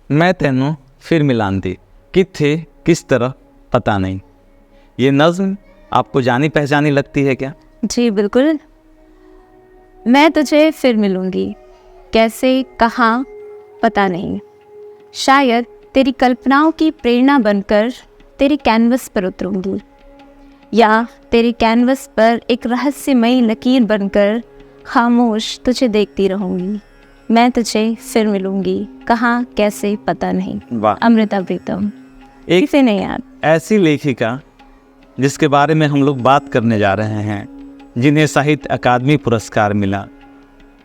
मैं तेनों फिर मिलांदी किथे किस तरह पता नहीं। ये नज़्म आपको जानी पहचानी लगती है क्या? जी बिल्कुल। मैं तुझे फिर मिलूंगी, कैसे कहाँ पता नहीं। शायद तेरी कल्पनाओं की प्रेरणा बनकर तेरी कैनवस पर उतरूंगी, या तेरी कैनवस पर एक रहस्यमयी लकीर बनकर खामोश तुझे देखती रहूंगी। मैं तुझे फिर मिलूंगी, कहाँ कैसे पता नहीं। वाह, अमृता प्रीतम। एक किसे नहीं याद। ऐसी लेखिका जिसके बारे में हम लोग बात करने जा रहे हैं, जिन्हें साहित्य अकादमी पुरस्कार मिला,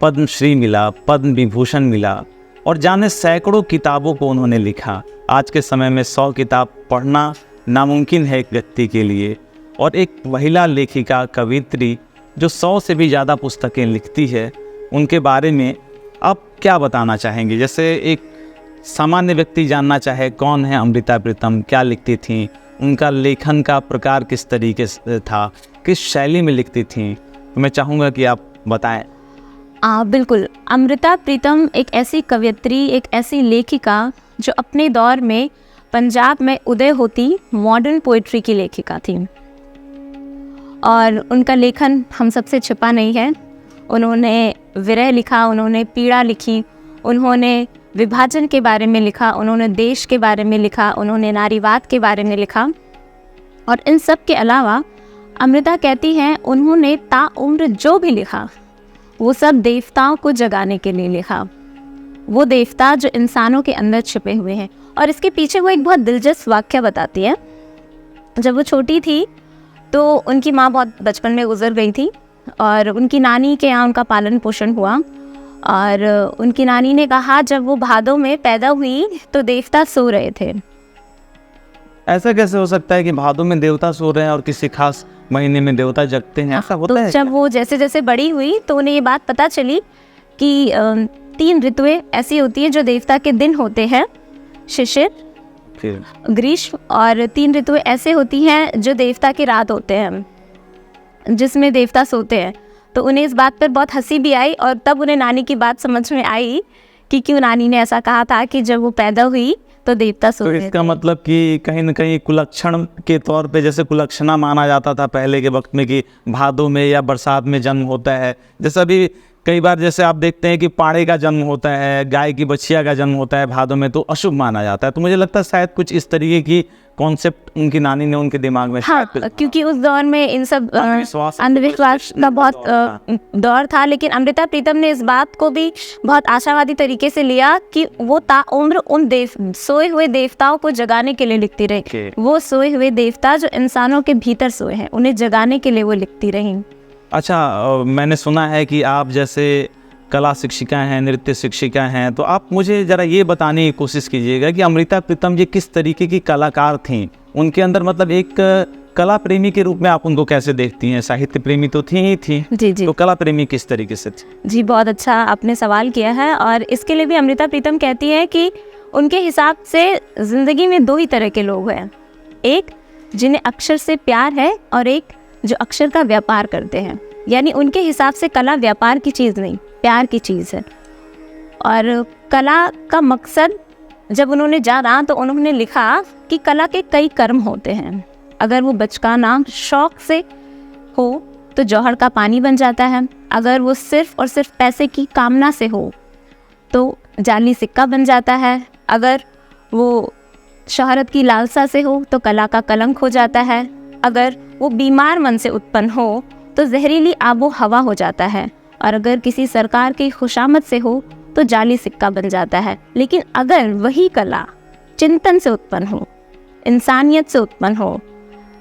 पद्मश्री मिला, पद्म विभूषण मिला और जाने सैकड़ों किताबों को उन्होंने लिखा। आज के समय में 100 किताब पढ़ना नामुमकिन है एक व्यक्ति के लिए, और एक महिला लेखिका कवित्री जो 100 से भी ज़्यादा पुस्तकें लिखती है, उनके बारे में आप क्या बताना चाहेंगे? जैसे एक सामान्य व्यक्ति जानना चाहे कौन है अमृता प्रीतम, क्या लिखती थी, उनका लेखन का प्रकार किस तरीके से था, किस शैली में लिखती थी, तो मैं चाहूँगा कि आप बताएं। बिल्कुल। अमृता प्रीतम एक ऐसी कवयित्री, एक ऐसी लेखिका जो अपने दौर में पंजाब में उदय होती मॉडर्न पोइट्री की लेखिका थी, और उनका लेखन हम सबसे छिपा नहीं है। उन्होंने विरह लिखा, उन्होंने पीड़ा लिखी, उन्होंने विभाजन के बारे में लिखा, उन्होंने देश के बारे में लिखा, उन्होंने नारीवाद के बारे में लिखा। और इन सब के अलावा अमृता कहती हैं उन्होंने ताउम्र जो भी लिखा वो सब देवताओं को जगाने के लिए लिखा, वो देवता जो इंसानों के अंदर छिपे हुए हैं। और इसके पीछे वो एक बहुत दिलचस्प वाक्य बताती है। जब वो छोटी थी तो उनकी माँ बहुत बचपन में गुजर गई थी, और उनकी नानी के यहाँ उनका पालन पोषण हुआ। और उनकी नानी ने कहा जब वो भादों में पैदा हुई तो देवता सो रहे थे। ऐसा कैसे हो सकता है कि भादों में देवता सो रहे हैं और किसी खास महीने में देवता जगते हैं? ऐसा होता है? जब वो जैसे जैसे बड़ी हुई तो उन्हें ये बात पता चली कि 3 ऋतुएं ऐसी होती हैं जो देवता के दिन होते हैं, शिशिर, ग्रीष्म, और 3 ऋतुएं ऐसे होती हैं जो देवता की रात होते हैं, जिसमें देवता सोते हैं। तो उन्हें इस बात पर बहुत हंसी भी आई, और तब उन्हें नानी की बात समझ में आई कि क्यों नानी ने ऐसा कहा था कि जब वो पैदा हुई तो देवता सोते थे। तो इसका मतलब कि कहीं न कहीं कुलक्षण के तौर पे, जैसे कुलक्षणा माना जाता था पहले के वक्त में कि भादों में या बरसात में जन्म होता है, जैसे अभी कई बार जैसे आप देखते हैं कि पाड़े का जन्म होता है, गाय की बछिया का जन्म होता है भादों में, तो अशुभ माना जाता है। तो मुझे लगता है शायद कुछ इस तरीके की कॉन्सेप्ट उनकी नानी ने उनके दिमाग में। हाँ, क्योंकि उस दौर में इन सब अंधविश्वास का बहुत दौर था। लेकिन अमृता प्रीतम ने इस बात को भी बहुत आशावादी तरीके से लिया कि वो ताउम्र उन सोए हुए देवताओं को जगाने के लिए लिखती रही। वो सोए हुए देवता जो इंसानों के भीतर सोए हैं, उन्हें जगाने के लिए वो लिखती रही। अच्छा, मैंने सुना है कि आप जैसे कला शिक्षिका हैं, नृत्य शिक्षिका हैं, तो आप मुझे ज़रा ये बताने की कोशिश कीजिएगा कि अमृता प्रीतम जी किस तरीके की कलाकार थीं? उनके अंदर मतलब एक कला प्रेमी के रूप में आप उनको कैसे देखती हैं? साहित्य प्रेमी तो थी ही थी, जी जी, तो कला प्रेमी किस तरीके से थी? जी, बहुत अच्छा आपने सवाल किया है। और इसके लिए भी अमृता प्रीतम कहती है कि उनके हिसाब से ज़िंदगी में 2 ही तरह के लोग हैं, एक जिन्हें अक्षर से प्यार है और एक जो अक्षर का व्यापार करते हैं। यानी उनके हिसाब से कला व्यापार की चीज़ नहीं, प्यार की चीज़ है। और कला का मकसद जब उन्होंने जाना तो उन्होंने लिखा कि कला के कई कर्म होते हैं। अगर वो बचकाना शौक से हो तो जौहर का पानी बन जाता है, अगर वो सिर्फ और सिर्फ पैसे की कामना से हो तो जाली सिक्का बन जाता है, अगर वो शोहरत की लालसा से हो तो कला का कलंक हो जाता है, अगर वो बीमार मन से उत्पन्न हो तो जहरीली आबो हवा हो जाता है, और अगर किसी सरकार की खुशामद से हो तो जाली सिक्का बन जाता है। लेकिन अगर वही कला चिंतन से उत्पन्न हो, इंसानियत से उत्पन्न हो,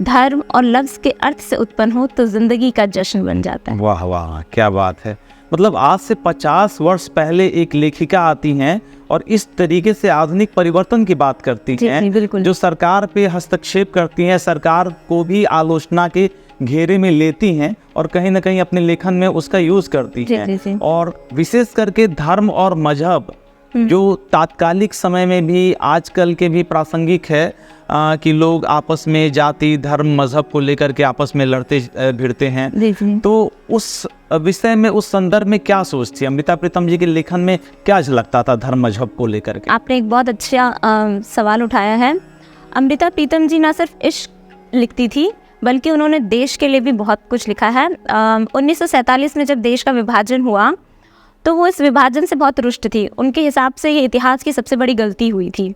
धर्म और लफ्ज़ के अर्थ से उत्पन्न हो तो ज़िंदगी का जश्न बन जाता है। वाह वाह, क्या बात है। मतलब आज से 50 वर्ष पहले एक लेखिका आती हैं और इस तरीके से आधुनिक परिवर्तन की बात करती हैं, जो सरकार पे हस्तक्षेप करती हैं, सरकार को भी आलोचना के घेरे में लेती हैं और कहीं ना कहीं अपने लेखन में उसका यूज़ करती हैं। और विशेष करके धर्म और मजहब जो तात्कालिक समय में भी आजकल के भी प्रासंगिक है कि लोग आपस में जाति धर्म मजहब को लेकर के आपस में लड़ते भिड़ते हैं। तो उस विषय में उस संदर्भ में क्या सोचती है अमृता प्रीतम जी के लेखन में, क्या झलकता था धर्म मजहब को लेकर के? आपने एक बहुत अच्छा सवाल उठाया है। अमृता प्रीतम जी ना सिर्फ इश्क लिखती थी बल्कि उन्होंने देश के लिए भी बहुत कुछ लिखा है। 1947 में जब देश का विभाजन हुआ तो वो इस विभाजन से बहुत रुष्ट थी। उनके हिसाब से ये इतिहास की सबसे बड़ी गलती हुई थी।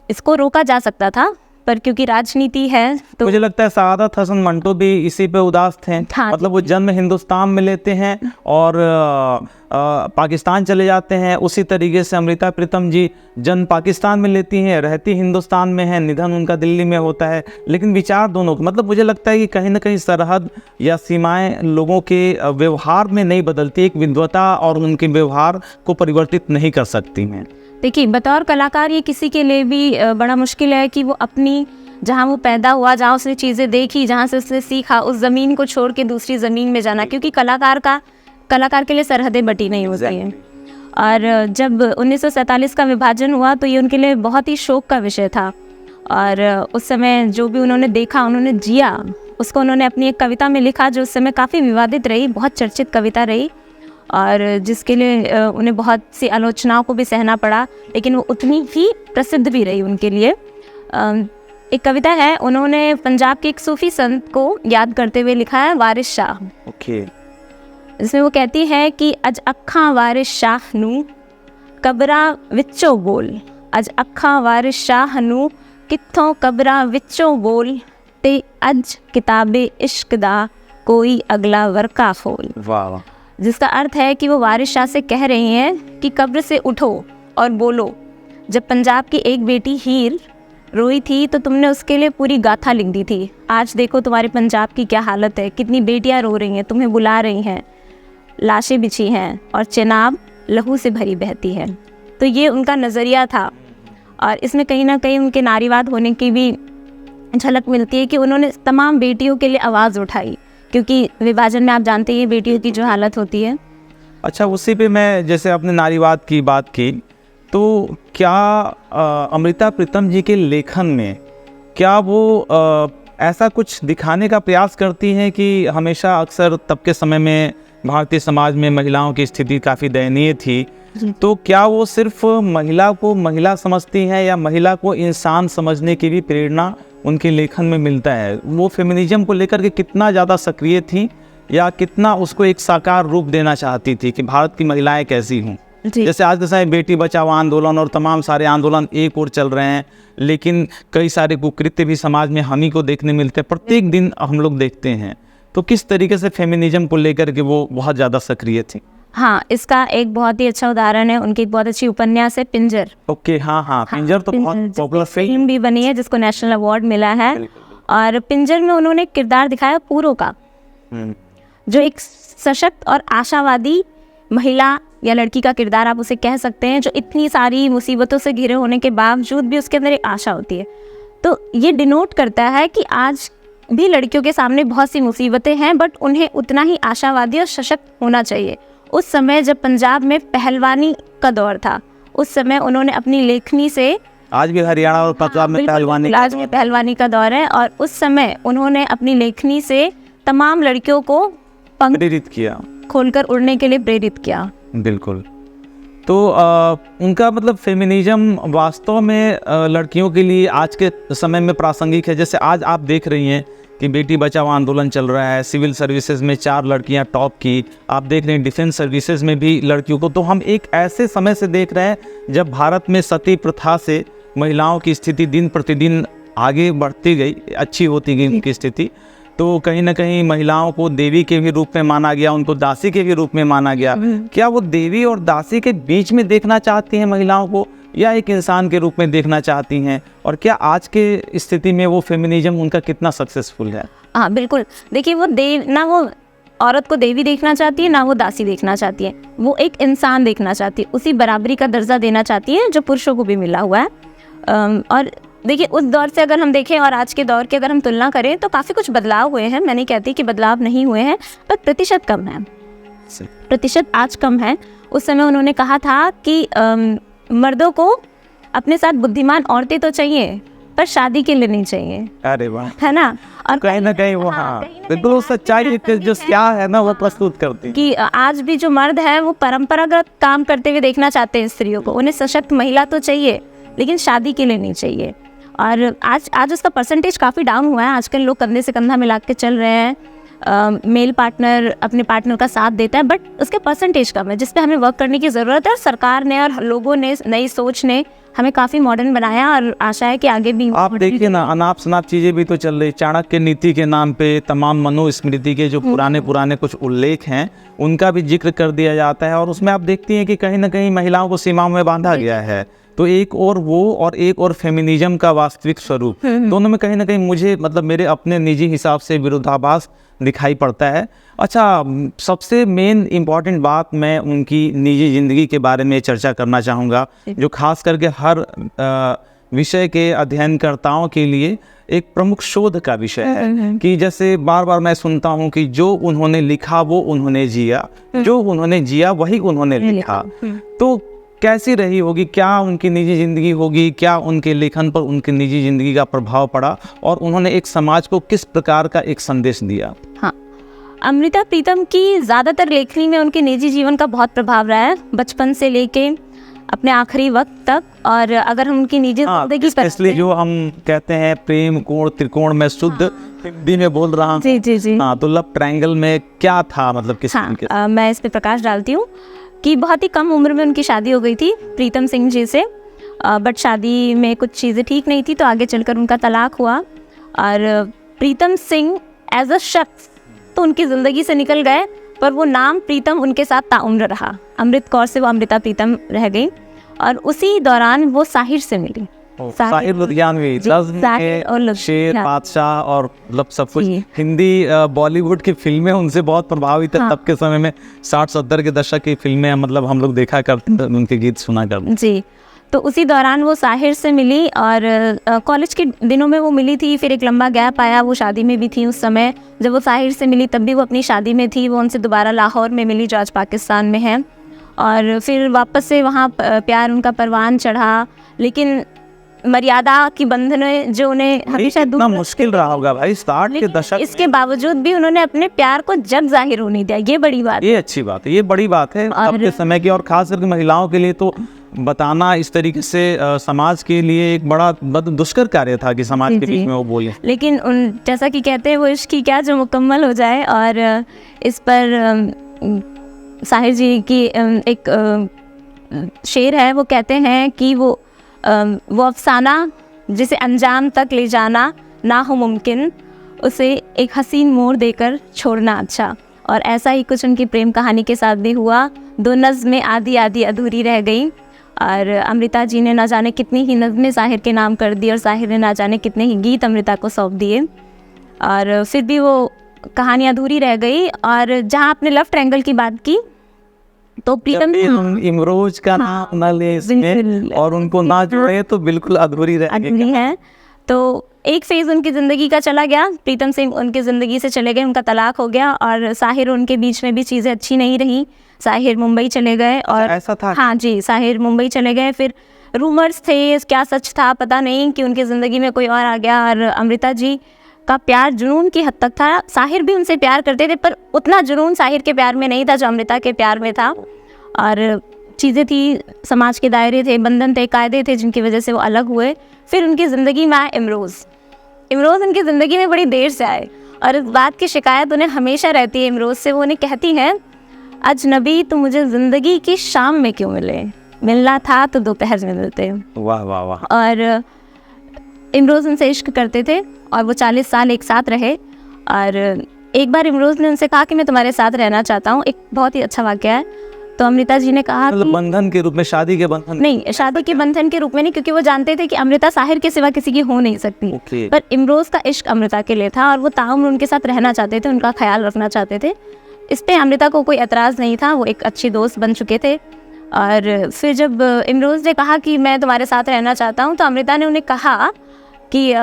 इसको रोका जा सकता था पर क्योंकि राजनीति है तो मुझे लगता है सआदत हसन मंटो भी इसी पे उदास थे। हाँ। मतलब वो जन्म हिंदुस्तान में लेते हैं और पाकिस्तान चले जाते हैं। उसी तरीके से अमृता प्रीतम जी जन्म पाकिस्तान में लेती हैं, रहती हिंदुस्तान में है, निधन उनका दिल्ली में होता है, लेकिन विचार दोनों को, मतलब मुझे लगता है कि कहीं ना कहीं सरहद या सीमाएं लोगों के व्यवहार में नहीं बदलती, एक विद्वता और उनके व्यवहार को परिवर्तित नहीं कर सकती हैं। देखिए, बतौर कलाकार ये किसी के लिए भी बड़ा मुश्किल है कि वो अपनी, जहाँ वो पैदा हुआ, जहाँ उसने चीज़ें देखी, जहाँ से उसने सीखा, उस ज़मीन को छोड़ के दूसरी ज़मीन में जाना, क्योंकि कलाकार के लिए सरहदें बटी नहीं होती हैं। और जब 1947 का विभाजन हुआ तो ये उनके लिए बहुत ही शोक का विषय था। और उस समय जो भी उन्होंने देखा, उन्होंने जिया, उसको उन्होंने अपनी एक कविता में लिखा जो उस समय काफ़ी विवादित रही, बहुत चर्चित कविता रही और जिसके लिए उन्हें बहुत सी आलोचनाओं को भी सहना पड़ा, लेकिन वो उतनी ही प्रसिद्ध भी रही उनके लिए। एक कविता है, उन्होंने पंजाब के एक सूफी संत को याद करते हुए लिखा है, वारिस शाह। ओके। जिसमें वो कहती है कि अज अखां वारिस शाह नू कबरा विचों बोल, अज अखां वारिस शाह नू कित्थों कबरा विचों बोल, ते अज किताबे इश्क दा कोई अगला वर्का खोल। वाह। जिसका अर्थ है कि वो वारिस शाह से कह रही हैं कि कब्र से उठो और बोलो, जब पंजाब की एक बेटी हीर रोई थी तो तुमने उसके लिए पूरी गाथा लिख दी थी। आज देखो तुम्हारे पंजाब की क्या हालत है, कितनी बेटियां रो रही हैं, तुम्हें बुला रही हैं, लाशें बिछी हैं और चिनाब लहू से भरी बहती है। तो ये उनका नज़रिया था और इसमें कहीं ना कहीं उनके नारीवाद होने की भी झलक मिलती है कि उन्होंने तमाम बेटियों के लिए आवाज़ उठाई, क्योंकि विभाजन में आप जानते हैं बेटियों की जो हालत होती है। अच्छा, उसी पे मैं, जैसे आपने नारीवाद की बात की, तो क्या अमृता प्रीतम जी के लेखन में क्या वो ऐसा कुछ दिखाने का प्रयास करती हैं कि हमेशा अक्सर तब के समय में भारतीय समाज में महिलाओं की स्थिति काफ़ी दयनीय थी, तो क्या वो सिर्फ महिला को महिला समझती हैं या महिला को इंसान समझने की भी प्रेरणा उनके लेखन में मिलता है? वो फेमिनिज्म को लेकर के कितना ज़्यादा सक्रिय थी या कितना उसको एक साकार रूप देना चाहती थी कि भारत की महिलाएं कैसी हों? जैसे आज के समय बेटी बचाओ आंदोलन और तमाम सारे आंदोलन एक ओर चल रहे हैं, लेकिन कई सारे कुकृत्य भी समाज में हम ही को देखने मिलते हैं, प्रत्येक दिन हम लोग देखते हैं। तो किस तरीके से फेमिनिज्म को लेकर के वो बहुत ज़्यादा सक्रिय थी? हाँ, इसका एक बहुत ही अच्छा उदाहरण है, उनकी एक बहुत अच्छी उपन्यास है पिंजर। ओके, हाँ, पिंजर तो बहुत पॉपुलर फिल्म भी बनी है जिसको नेशनल अवार्ड मिला है। और पिंजर में उन्होंने किरदार दिखाया पूरो का, जो एक सशक्त और आशावादी महिला या लड़की का किरदार आप उसे कह सकते हैं, जो इतनी सारी मुसीबतों से घिरे होने के बावजूद भी उसके अंदर एक आशा होती है। तो ये डिनोट करता है कि आज भी लड़कियों के सामने बहुत सी मुसीबतें हैं, बट उन्हें उतना ही आशावादी और सशक्त होना चाहिए। उस समय जब पंजाब में पहलवानी का दौर था, उस समय उन्होंने अपनी लेखनी से, आज भी हरियाणा और पंजाब में पहलवानी का दौर है, और उस समय उन्होंने अपनी लेखनी से तमाम लड़कियों को प्रेरित किया, खोलकर उड़ने के लिए प्रेरित किया। बिल्कुल। तो उनका मतलब फेमिनिज्म वास्तव में लड़कियों के लिए आज के समय में प्रासंगिक है। जैसे आज आप देख रही हैं कि बेटी बचाओ आंदोलन चल रहा है, सिविल सर्विसेज में 4 लड़कियां टॉप की, आप देख रहे हैं डिफेंस सर्विसेज में भी लड़कियों को। तो हम एक ऐसे समय से देख रहे हैं जब भारत में सती प्रथा से महिलाओं की स्थिति दिन प्रतिदिन आगे बढ़ती गई, अच्छी होती गई उनकी स्थिति। तो कहीं ना कहीं महिलाओं को देवी के भी रूप में माना गया, उनको दासी के भी रूप में माना गया। क्या वो देवी और दासी के बीच में देखना चाहती हैं महिलाओं को, या एक इंसान के रूप में देखना चाहती हैं? और क्या आज के स्थिति में वो फेमिनिज्म उनका कितना सक्सेसफुल है? हाँ, बिल्कुल। देखिए, वो ना वो औरत को देवी देखना चाहती है, ना वो दासी देखना चाहती है, वो एक इंसान देखना चाहती है, उसी बराबरी का दर्जा देना चाहती है जो पुरुषों को भी मिला हुआ है। और देखिए, उस दौर से अगर हम देखें और आज के दौर की अगर हम तुलना करें तो काफ़ी कुछ बदलाव हुए हैं। मैं नहीं कहती कि बदलाव नहीं हुए हैं, पर प्रतिशत कम है, प्रतिशत आज कम है। उस समय उन्होंने कहा था कि मर्दों को अपने साथ बुद्धिमान औरतें तो चाहिए, पर शादी के लिए नहीं चाहिए, अरे वाह, है ना। और कहीं ना कहीं वो, हाँ बिल्कुल वो सच्चाई जो क्या है ना वो प्रस्तुत करती है कि आज भी जो मर्द है वो परंपरागत काम करते हुए देखना चाहते हैं स्त्रियों को। उन्हें सशक्त महिला तो चाहिए, लेकिन शादी के लिए नहीं चाहिए। और आज उसका परसेंटेज काफ़ी डाउन हुआ है। आजकल लोग कंधे से कंधा मिला के चल रहे हैं, मेल पार्टनर अपने पार्टनर का साथ देता है, बट उसके परसेंटेज कम है, जिस पे हमें वर्क करने की ज़रूरत है। और सरकार ने और लोगों ने, नई सोच ने हमें काफ़ी मॉडर्न बनाया, और आशा है कि आगे भी। आप देखिए ना, अनाप शनाप चीज़ें भी तो चल रही। चाणक्य नीति के नाम पे तमाम मनुस्मृति के जो पुराने कुछ उल्लेख हैं उनका भी जिक्र कर दिया जाता है, और उसमें आप देखती हैं कि कहीं ना कहीं महिलाओं को सीमाओं में बांधा गया है। तो एक और वो और एक और फेमिनिज्म का वास्तविक स्वरूप, दोनों में कहीं ना कहीं मुझे मतलब मेरे अपने निजी हिसाब से विरोधाभास दिखाई पड़ता है। अच्छा, सबसे मेन इम्पॉर्टेंट बात मैं उनकी निजी ज़िंदगी के बारे में चर्चा करना चाहूँगा, जो खास करके हर विषय के अध्ययनकर्ताओं के लिए एक प्रमुख शोध का विषय है। कि जैसे बार बार मैं सुनता हूँ कि जो उन्होंने लिखा वो उन्होंने जिया, जो उन्होंने जिया वही उन्होंने लिखा। तो कैसी रही होगी, क्या उनकी निजी ज़िंदगी होगी, क्या उनके लेखन पर उनकी निजी ज़िंदगी का प्रभाव पड़ा, और उन्होंने एक समाज को किस प्रकार का एक संदेश दिया? हाँ, अमृता प्रीतम की ज़्यादातर लेखनी में उनके निजी जीवन का बहुत प्रभाव रहा है, बचपन से लेके अपने आखिरी वक्त तक। और अगर हम उनकी निजी जिंदगी पर, इसलिए जो हम कहते हैं प्रेम कोण त्रिकोण में शुद्ध हिंदी में बोल रहा हूँ। जी। हाँ, तो लव ट्रायंगल में क्या था, मतलब किस मैं इस पे प्रकाश डालती हूँ कि बहुत ही कम उम्र में उनकी शादी हो गई थी प्रीतम सिंह जी से, बट शादी में कुछ चीज़ें ठीक नहीं थी, तो आगे चलकर उनका तलाक हुआ। और प्रीतम सिंह एज अ शख्स तो उनकी ज़िंदगी से निकल गए, पर वो नाम प्रीतम उनके साथ ताउम्र रहा। अमृत कौर से वो अमृता प्रीतम रह गई, और उसी दौरान वो साहिर से मिली। साहिर लुधियानवी, शेर, बादशाह और मतलब सब कुछ। हिंदी बॉलीवुड की फिल्में उनसे बहुत प्रभावित है। तब के समय में 60-70 के दशक की फिल्में मतलब हम लोग देखा करते थे, उनके गीत सुना करते जी। तो उसी दौरान वो साहिर से मिली, और कॉलेज के दिनों में वो मिली थी। फिर एक लंबा गैप आया, वो शादी में भी थी उस समय। जब वो साहिर से मिली तब भी वो अपनी शादी में थी। वो उनसे दोबारा लाहौर में मिली, जो आज पाकिस्तान में है, और फिर वापस से वहाँ प्यार उनका परवान चढ़ा। लेकिन मर्यादा की बंधन जो उन्हें हमेशा दूर, मुश्किल रहा होगा भाई 60 के दशक। इसके बावजूद भी उन्होंने अपने प्यार को जग जाहिर होने दिया। ये बड़ी बात, ये अच्छी बात है, ये बड़ी बात है अब के समय की, और खास करके महिलाओं के लिए तो बताना इस तरीके से समाज के लिए एक बड़ा दुष्कर कार्य था कि समाज के बीच में वो बोले। लेकिन जैसा कि कहते हैं, वो इश्क की क्या जो मुकम्मल हो जाए। और इस पर साहिर जी की एक शेर है, वो कहते हैं कि वो अफसाना जिसे अंजाम तक ले जाना ना हो मुमकिन, उसे एक हसीन मोड़ देकर छोड़ना अच्छा। और ऐसा ही कुछ उनकी प्रेम कहानी के साथ भी हुआ। 2 नज़्में आधी आधी अधूरी रह गई, और अमृता जी ने ना जाने कितनी ही नज़्में साहिर के नाम कर दी, और साहिर ने ना जाने कितने ही गीत अमृता को सौंप दिए, और फिर भी वो कहानी अधूरी रह गई। और जहाँ आपने लव ट्रायंगल की बात की, तो प्रीतम इमरोज का नाम न ले इसमें और उनको ना जोड़े तो बिल्कुल अधूरी है। तो एक फेज उनकी ज़िंदगी का चला गया, प्रीतम सिंह उनकी ज़िंदगी से चले गए, उनका तलाक हो गया, और साहिर उनके बीच में भी चीज़ें अच्छी नहीं रही। साहिर मुंबई चले गए, और ऐसा था? हाँ जी, साहिर मुंबई चले गए। फिर रूमर्स थे, क्या सच था पता नहीं, कि उनकी ज़िंदगी में कोई और आ गया। और अमृता जी का प्यार जुनून की हद तक था। साहिर भी उनसे प्यार करते थे, पर उतना जुनून साहिर के प्यार में नहीं था जो अमृता के प्यार में था। और चीज़ें थी, समाज के दायरे थे, बंधन थे, कायदे थे, जिनकी वजह से वो अलग हुए। फिर उनकी ज़िंदगी में आए इमरोज़ उनकी ज़िंदगी में बड़ी देर से आए, और इस बात की शिकायत उन्हें हमेशा रहती है इमरोज़ से। वो उन्हें कहती हैं, अजनबी तो मुझे ज़िंदगी की शाम में क्यों मिले, मिलना था तो दोपहर में मिलते। वाह वाह वाह। और इमरोज़ उनसे इश्क करते थे, और वो 40 साल एक साथ रहे। और एक बार इमरोज़ ने उनसे कहा कि मैं तुम्हारे साथ रहना चाहता हूँ। एक बहुत ही अच्छा वाक़या है। तो अमृता जी ने कहा मतलब बंधन के रूप में, शादी के बंधन नहीं, शादी के बंधन के रूप में नहीं, क्योंकि वो जानते थे कि अमृता साहिर के सिवा किसी की हो नहीं सकती। पर इमरोज़ का इश्क अमृता के लिए था, और वो ताउम्र उनके साथ रहना चाहते थे, उनका ख्याल रखना चाहते थे। इस पे अमृता को कोई एतराज़ नहीं था, वो एक अच्छी दोस्त बन चुके थे। और फिर जब इमरोज़ ने कहा कि मैं तुम्हारे साथ रहना चाहता हूँ, तो अमृता ने उन्हें कहा कि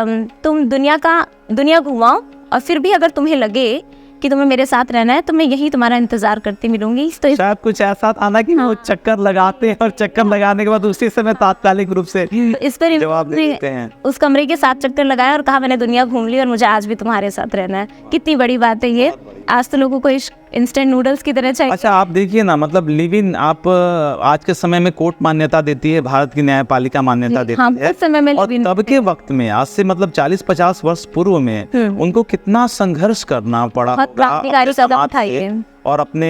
तुम दुनिया घुमाओ, और फिर भी अगर तुम्हें लगे कि तुम्हें मेरे साथ रहना है तो मैं यही तुम्हारा इंतजार करती मिलूंगी। तो शायद कुछ ऐसा था ना कि वो चक्कर लगाते हैं और चक्कर लगाने के बाद उसी समय तात्कालिक रूप से इस पर जवाब दे देते हैं। उस कमरे के 7 चक्कर लगाया और कहा मैंने दुनिया घूम ली और मुझे आज भी तुम्हारे साथ रहना है। कितनी बड़ी बात है ये। आज तो लोगों को इंस्टेंट नूडल्स की तरह चाहिए। अच्छा, आप देखिए ना, मतलब लिव इन, आप आज के समय में कोर्ट मान्यता देती है, भारत की न्यायपालिका मान्यता देती हाँ, है, उस समय में और लिव इन तब के वक्त में आज से मतलब 40-50 वर्ष पूर्व में उनको कितना संघर्ष करना पड़ा बहुत होगा क्रांतिकारी अपने कदम समाज था से ये। और अपने।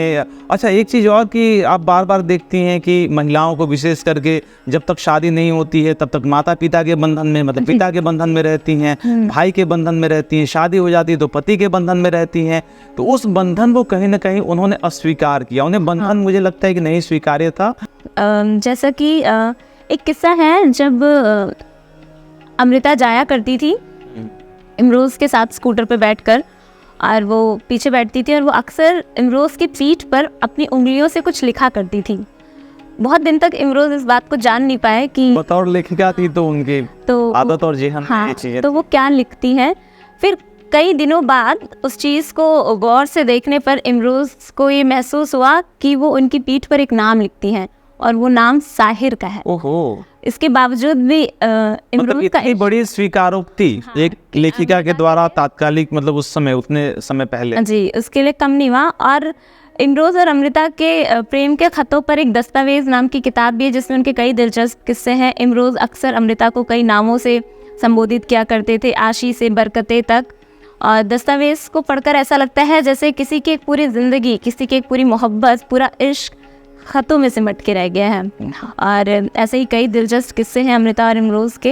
अच्छा, एक चीज़ और कि आप बार बार देखती हैं कि महिलाओं को विशेष करके जब तक शादी नहीं होती है तब तक माता पिता के बंधन में, मतलब पिता के बंधन में रहती हैं, भाई के बंधन में रहती हैं, शादी हो जाती है तो पति के बंधन में रहती हैं। तो उस बंधन को कहीं ना कहीं उन्होंने अस्वीकार किया, उन्हें बंधन मुझे लगता है कि नहीं स्वीकार्य था। जैसा कि एक किस्सा है, जब अमृता जाया करती थी इमरोज़ के साथ स्कूटर पे बैठकर, और वो पीछे बैठती थी और वो अक्सर इमरोज़ की पीठ पर अपनी उंगलियों से कुछ लिखा करती थी। बहुत दिन तक इमरोज़ इस बात को जान नहीं पाए कि बतौर लेखिका थी तो उनकी तो आदत और जेहन में हाँ, ये चीजें तो वो क्या लिखती हैं। फिर कई दिनों बाद उस चीज़ को गौर से देखने पर इमरोज़ को ये महसूस हुआ कि वो उनकी पीठ पर एक नाम लिखती हैं और वो नाम साहिर का है। ओहो, इसके बावजूद भी मतलब इमरोज़ का इतनी बड़ी स्वीकारोक्ति एक लेखिका के द्वारा तात्कालिक, मतलब उस समय, उतने समय पहले। जी, उसके लिए कम नहीं हुआ। और इमरोज़ और अमृता के प्रेम के खतों पर एक दस्तावेज़ नाम की किताब भी है जिसमें उनके कई दिलचस्प किस्से हैं। इमरोज़ अक्सर अमृता को कई नामों से संबोधित किया करते थे, आशी से बरकते तक। और दस्तावेज़ को पढ़कर ऐसा लगता है जैसे किसी की एक पूरी ज़िंदगी, किसी की एक पूरी मोहब्बत, पूरा इश्क खतों में सिमट के रह गया है। और ऐसे ही कई दिलचस्प किस्से हैं अमृता और इमरोज़ के।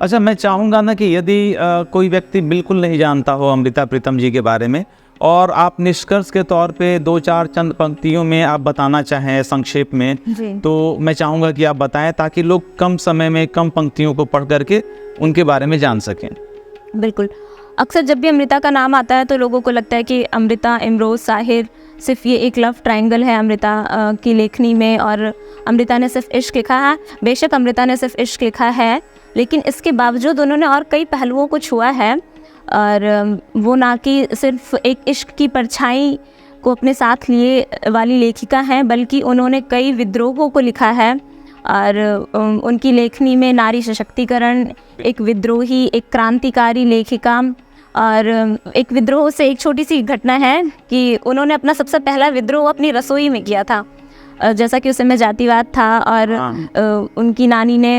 अच्छा, मैं चाहूँगा ना कि यदि कोई व्यक्ति बिल्कुल नहीं जानता हो अमृता प्रीतम जी के बारे में, और आप निष्कर्ष के तौर पे 2-4 चंद पंक्तियों में आप बताना चाहें संक्षेप में, तो मैं चाहूँगा कि आप बताएं ताकि लोग कम समय में कम पंक्तियों को पढ़ करके उनके बारे में जान सकें। बिल्कुल। अक्सर जब भी अमृता का नाम आता है तो लोगों को लगता है कि अमृता, इमरोज़, साहिर, सिर्फ ये एक लव ट्रायंगल है अमृता की लेखनी में, और अमृता ने सिर्फ इश्क लिखा है। बेशक अमृता ने सिर्फ इश्क लिखा है, लेकिन इसके बावजूद उन्होंने और कई पहलुओं को छुआ है। और वो ना कि सिर्फ एक इश्क की परछाई को अपने साथ लिए वाली लेखिका हैं, बल्कि उन्होंने कई विद्रोहों को लिखा है। और उनकी लेखनी में नारी सशक्तिकरण, एक विद्रोही, एक क्रांतिकारी लेखिका। और एक विद्रोह से एक छोटी सी घटना है कि उन्होंने अपना सबसे पहला विद्रोह अपनी रसोई में किया था। जैसा कि उस समय जातिवाद था और उनकी नानी ने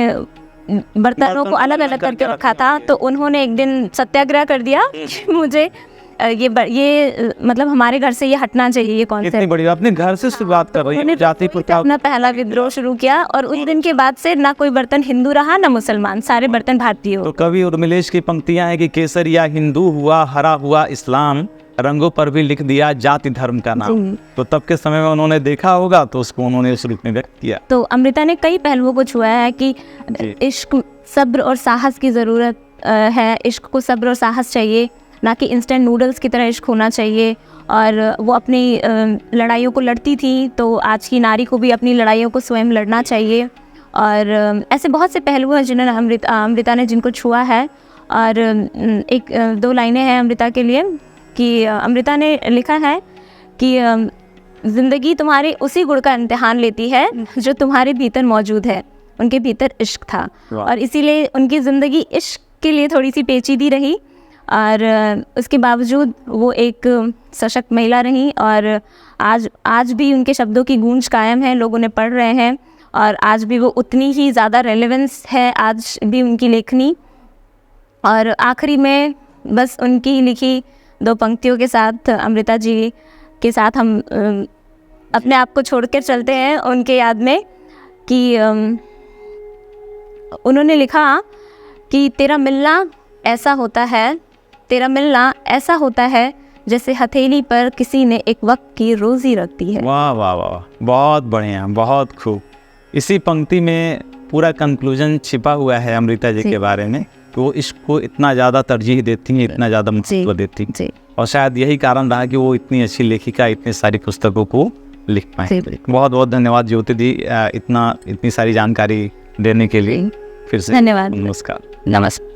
बर्तनों को अलग अलग करके रखा था, तो उन्होंने एक दिन सत्याग्रह कर दिया कि मुझे ये मतलब हमारे घर से ये हटना चाहिए, ये कॉन्सेप्ट। इतनी बड़ी अपने घर से शुरुआत कर रही है जाति प्रथा। अपना पहला विद्रोह शुरू किया और उस दिन के बाद से ना कोई बर्तन हिंदू रहा ना मुसलमान, सारे बर्तन भारतीय हो। तो कवि उर्मिलेश की पंक्तियां हैं कि केसरिया हिंदू हुआ, हरा हुआ इस्लाम, रंगों पर भी लिख दिया जाति धर्म का नाम। तो तब के समय में उन्होंने देखा होगा तो उसको उन्होंने उस रूप में व्यक्त किया। तो अमृता ने कई पहलुओं को छुआ है कि इश्क, सब्र और साहस की ज़रूरत है। इश्क को सब्र और साहस चाहिए, ना कि इंस्टेंट नूडल्स की तरह इश्क होना चाहिए। और वो अपनी लड़ाइयों को लड़ती थी, तो आज की नारी को भी अपनी लड़ाइयों को स्वयं लड़ना चाहिए। और ऐसे बहुत से पहलू हैं जिन्होंने अमृता ने जिनको छुआ है। और एक 2 लाइनें हैं अमृता के लिए कि अमृता ने लिखा है कि ज़िंदगी तुम्हारे उसी गुण का इम्तिहान लेती है जो तुम्हारे भीतर मौजूद है। उनके भीतर इश्क था और इसीलिए उनकी ज़िंदगी इश्क के लिए थोड़ी सी पेचीदी रही। और उसके बावजूद वो एक सशक्त महिला रहीं और आज भी उनके शब्दों की गूंज कायम है, लोग उन्हें पढ़ रहे हैं और आज भी वो उतनी ही ज़्यादा रेलेवेंस है आज भी उनकी लेखनी। और आखिरी में बस उनकी लिखी 2 पंक्तियों के साथ अमृता जी के साथ हम अपने आप को छोड़कर चलते हैं उनके याद में कि उन्होंने लिखा कि तेरा मिलना ऐसा होता है, तेरा मिलना ऐसा होता है जैसे हथेली पर किसी ने एक वक्त की रोज़ी रख दी है। वाह वाह वाह, बहुत बढ़िया, बहुत खूब। इसी पंक्ति में पूरा कंक्लूजन छिपा हुआ है अमृता जी के बारे में कि वो इश्क को इतना ज़्यादा तरजीह देती हैं, इतना ज़्यादा महत्व देती हैं। और शायद यही कारण रहा कि वो इतनी अच्छी लेखिका इतनी सारी पुस्तकों को लिख पाए। बहुत बहुत धन्यवाद ज्योति दी इतनी सारी जानकारी देने के लिए। फिर से धन्यवाद। नमस्कार। नमस्कार।